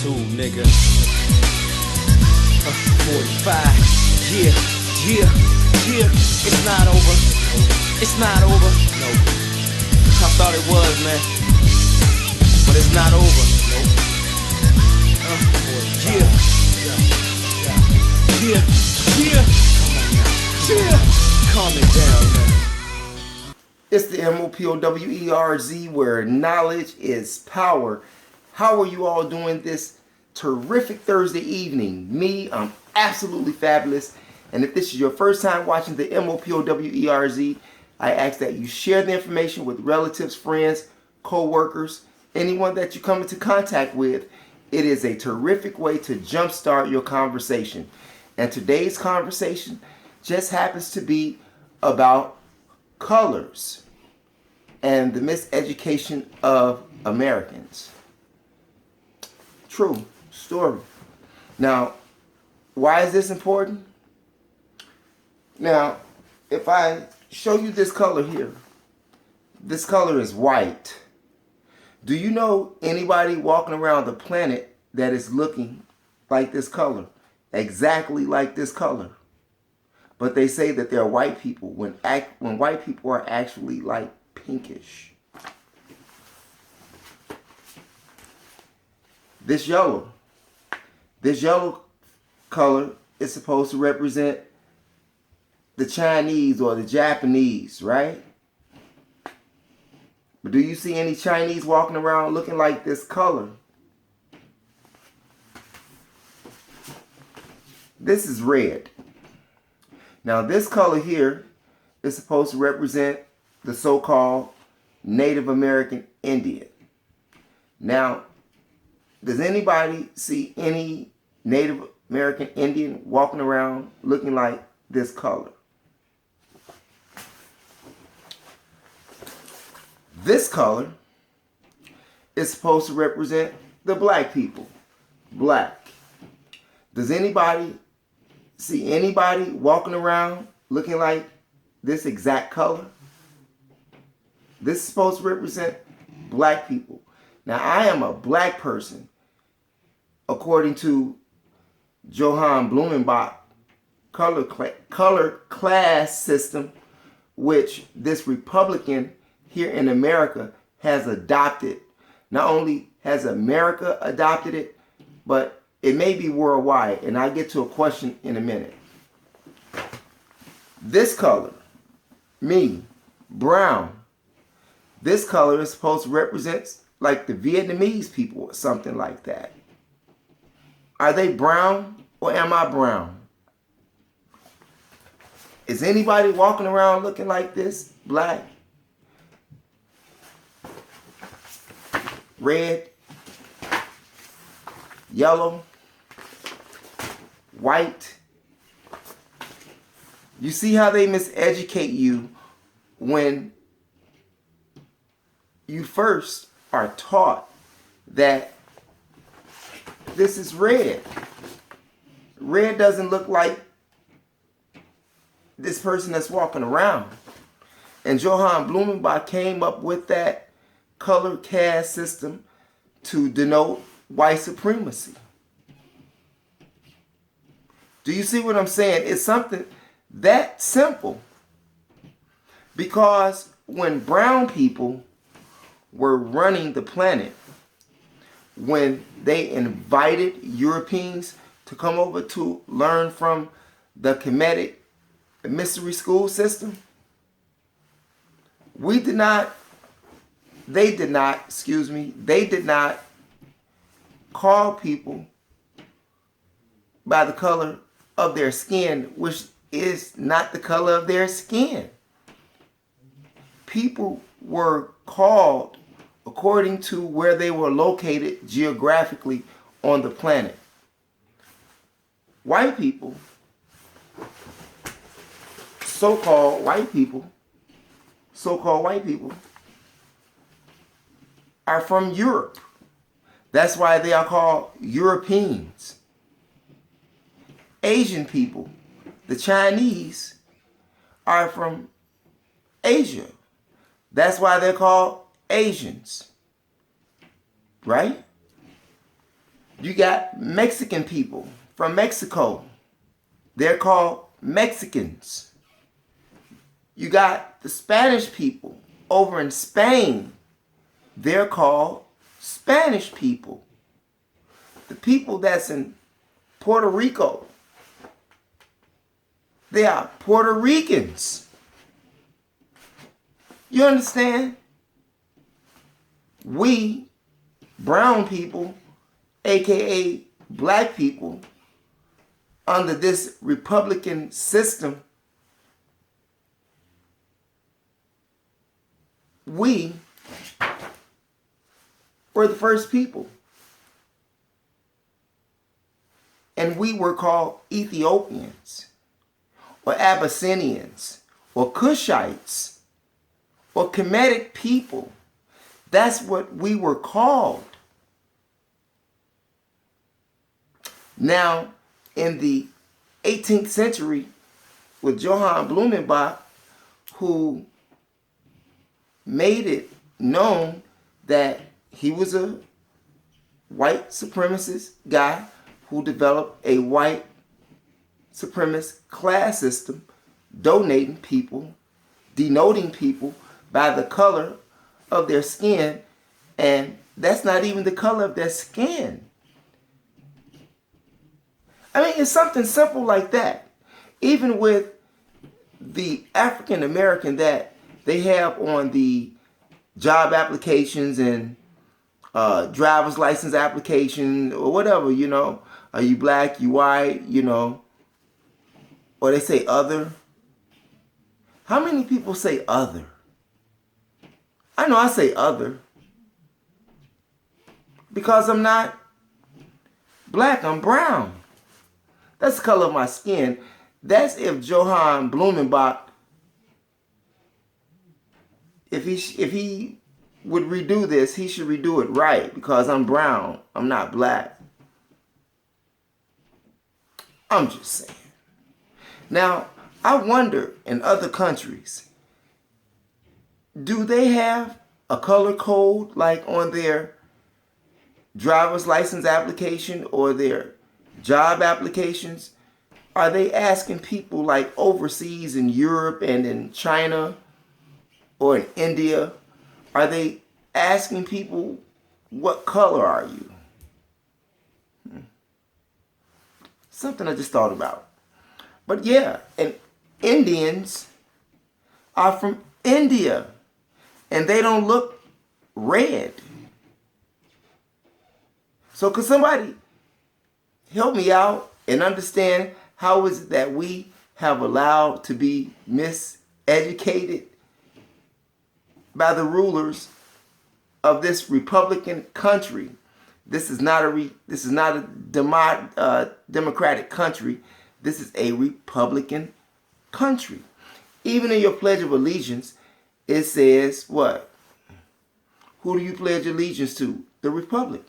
2, nigga. 45. Yeah, yeah, yeah. It's not over. It's not over. No. I thought it was, man. But it's not over. Nope. Yeah. Yeah. Yeah. Yeah. Calm it down, man. It's the MOPOWERZ, where knowledge is power. How are you all doing this terrific Thursday evening? Me, I'm absolutely fabulous. And if this is your first time watching the MOPOWERZ, I ask that you share the information with relatives, friends, co-workers, anyone that you come into contact with. It is a terrific way to jumpstart your conversation. And today's conversation just happens to be about colors and the miseducation of Americans. True story. Now, why is this important? Now, if I show you this color here, this color is white. Do you know anybody walking around the planet that is looking like this color? Exactly like this color. But they say that they're white people when white people are actually like pinkish. This yellow color is supposed to represent the Chinese or the Japanese, right? But do you see any Chinese walking around looking like this color? This is red. Now this color here is supposed to represent the so-called Native American Indian. Now, does anybody see any Native American Indian walking around looking like this color? This color is supposed to represent the black people. Black. Does anybody see anybody walking around looking like this exact color? This is supposed to represent black people. Now, I am a black person according to Johann Blumenbach color class system, which this Republican here in America has adopted. Not only has America adopted it, but it may be worldwide, and I'll get to a question in a minute. This color, me, brown, this color is supposed to represent like the Vietnamese people or something like that. Are they brown or am I brown? Is anybody walking around looking like this? Black, red, yellow, white. You see how they miseducate you when you first are taught that this is red. Red doesn't look like this person that's walking around. And Johann Blumenbach came up with that color caste system to denote white supremacy. Do you see what I'm saying? It's something that simple. Because when brown people were running the planet, when they invited Europeans to come over to learn from the Kemetic mystery school system, they did not call people by the color of their skin, which is not the color of their skin. People were called according to where they were located geographically on the planet. White people, so-called white people, are from Europe. That's why they are called Europeans. Asian people, the Chinese, are from Asia. That's why they're called Asians. Right? You got Mexican people from Mexico. They're called Mexicans. You got the Spanish people over in Spain. They're called Spanish people. The people that's in Puerto Rico, they are Puerto Ricans. You understand? We, brown people, aka black people, under this Republican system, we were the first people. And we were called Ethiopians, or Abyssinians, or Cushites, or Kemetic people. That's what we were called. Now, in the 18th century, with Johann Blumenbach, who made it known that he was a white supremacist guy who developed a white supremacist class system, denoting people by the color of their skin, and that's not even the color of their skin. I mean, it's something simple like that. Even with the African American that they have on the job applications and driver's license application or whatever, you know. Are you black, you white, you know. Or they say other. How many people say other? I know I say other. Because I'm not black, I'm brown. That's the color of my skin. That's if Johann Blumenbach, if he would redo this, he should redo it right, because I'm brown, I'm not black. I'm just saying. Now, I wonder in other countries, do they have a color code like on their driver's license application or their job applications? Are they asking people like overseas in Europe and in China or in India, are they asking people, what color are you? Something I just thought about. But yeah, and Indians are from India and they don't look red. So could somebody help me out and understand how is it that we have allowed to be miseducated by the rulers of this Republican country? This is not a democratic country. This is a Republican country. Even in your Pledge of Allegiance, it says what? Who do you pledge allegiance to? The Republic.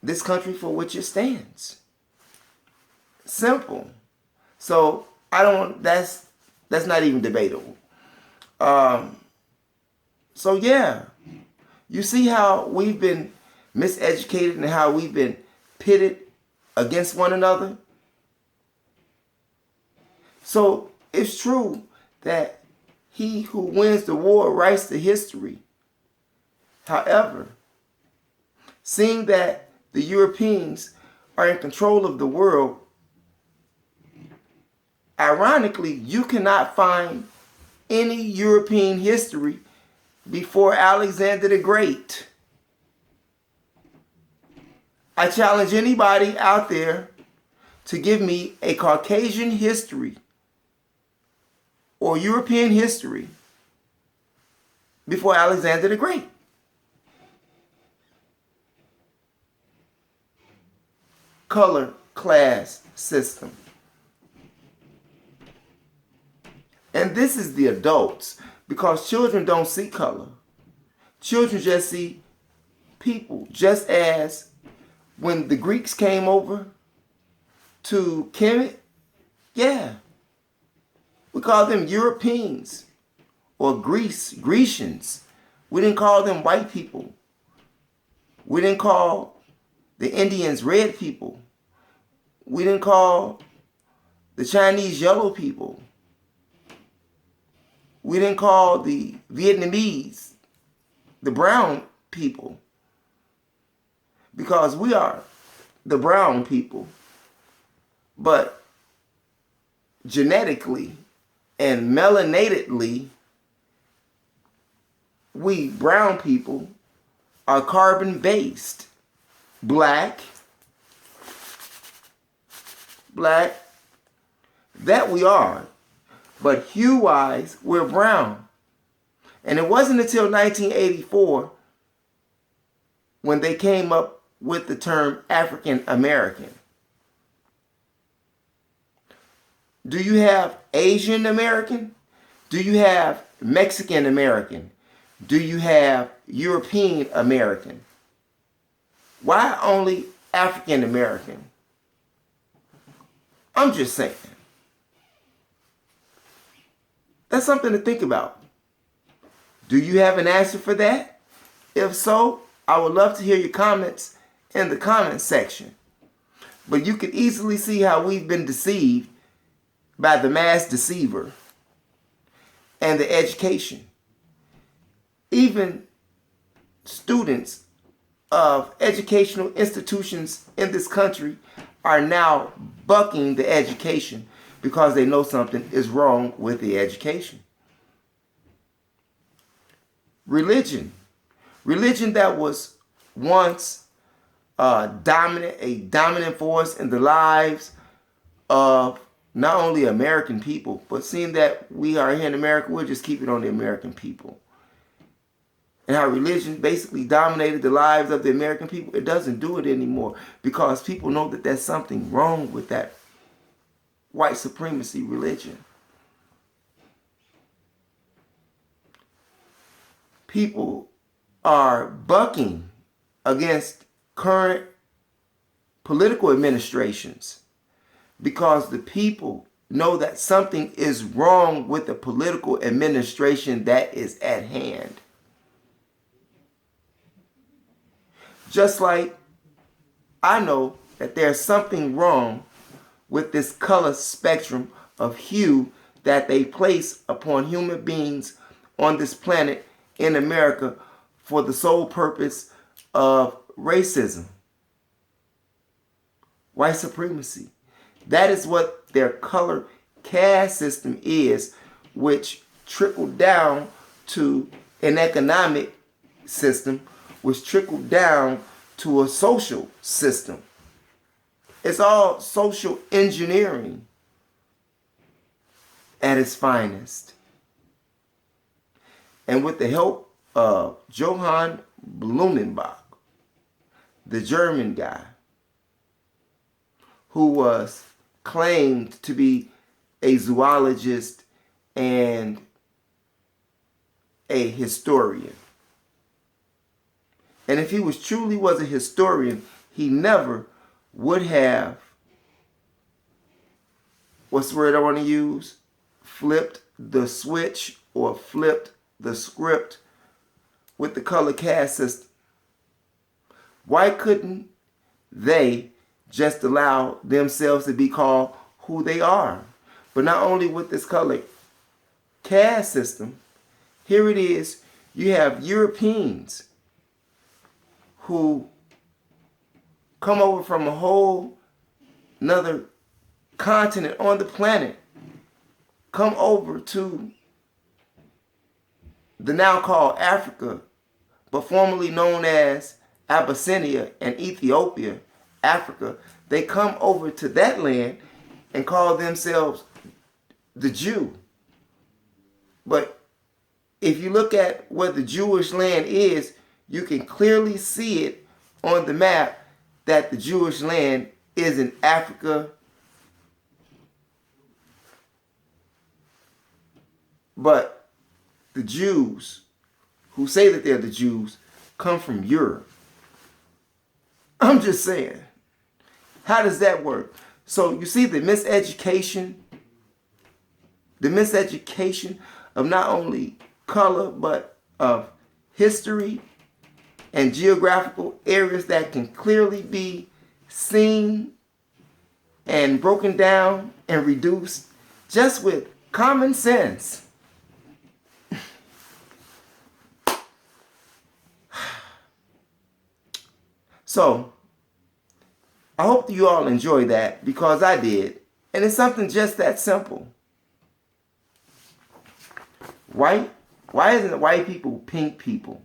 This country for which it stands. Simple. So that's not even debatable. So yeah, you see how we've been miseducated and how we've been pitted against one another. So it's true that he who wins the war writes the history. However, seeing that the Europeans are in control of the world, ironically, you cannot find any European history before Alexander the Great. I challenge anybody out there to give me a Caucasian history or European history before Alexander the Great. Color class system. And this is the adults, because children don't see color. Children just see people, just as when the Greeks came over to Kemet, yeah, we call them Europeans or Grecians. We didn't call them white people. We didn't call the Indians red people. We didn't call the Chinese yellow people. We didn't call the Vietnamese the brown people, because we are the brown people. But genetically and melanatedly, we brown people are carbon based. Black, that we are. But hue-wise, we're brown. And it wasn't until 1984 when they came up with the term African American. Do you have Asian American? Do you have Mexican American? Do you have European American? Why only African American? I'm just saying. That's something to think about. Do you have an answer for that? If so, I would love to hear your comments in the comment section. But you can easily see how we've been deceived by the mass deceiver and the education. Even students of educational institutions in this country are now bucking the education because they know something is wrong with the education. Religion that was once a dominant force in the lives of not only American people, but seeing that we are here in America, we'll just keep it on the American people. And how religion basically dominated the lives of the American people, it doesn't do it anymore because people know that there's something wrong with that white supremacy religion. People are bucking against current political administrations because the people know that something is wrong with the political administration that is at hand. Just like I know that there's something wrong with this color spectrum of hue that they place upon human beings on this planet in America for the sole purpose of racism, white supremacy. That is what their color caste system is, which trickled down to an economic system, which trickled down to a social system. It's all social engineering at its finest. And with the help of Johann Blumenbach, the German guy, who was claimed to be a zoologist and a historian. And if he truly was a historian, he never would have, what's the word I want to use? Flipped the switch or flipped the script with the color caste system. Why couldn't they just allow themselves to be called who they are? But not only with this color caste system, here it is, you have Europeans who come over from a whole another continent on the planet, come over to the now called Africa, but formerly known as Abyssinia and Ethiopia, Africa. They come over to that land and call themselves the Jew. But if you look at where the Jewish land is, you can clearly see it on the map that the Jewish land is in Africa. But the Jews who say that they're the Jews come from Europe. I'm just saying, how does that work? So you see the miseducation of not only color, but of history and geographical areas that can clearly be seen and broken down and reduced just with common sense. So, I hope you all enjoyed that, because I did. And it's something just that simple. Why isn't it white people pink people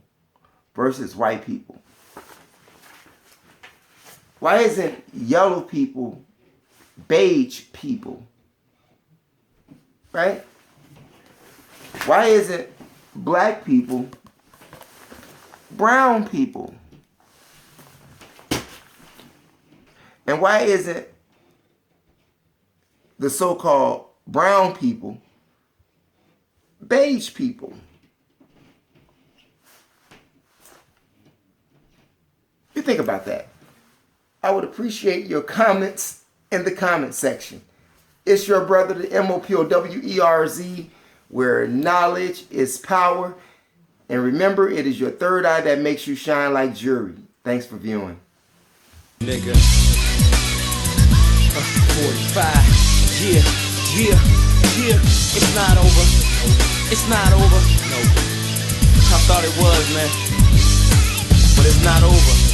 versus white people? Why isn't yellow people beige people? Right? Why isn't black people brown people? And why isn't the so-called brown people beige people? You think about that. I would appreciate your comments in the comment section. It's your brother, the MOPOWERZ, where knowledge is power. And remember, it is your third eye that makes you shine like jewelry. Thanks for viewing. Nigga. 45. Yeah. It's not over. It's not over. No. I thought it was, man. But it's not over.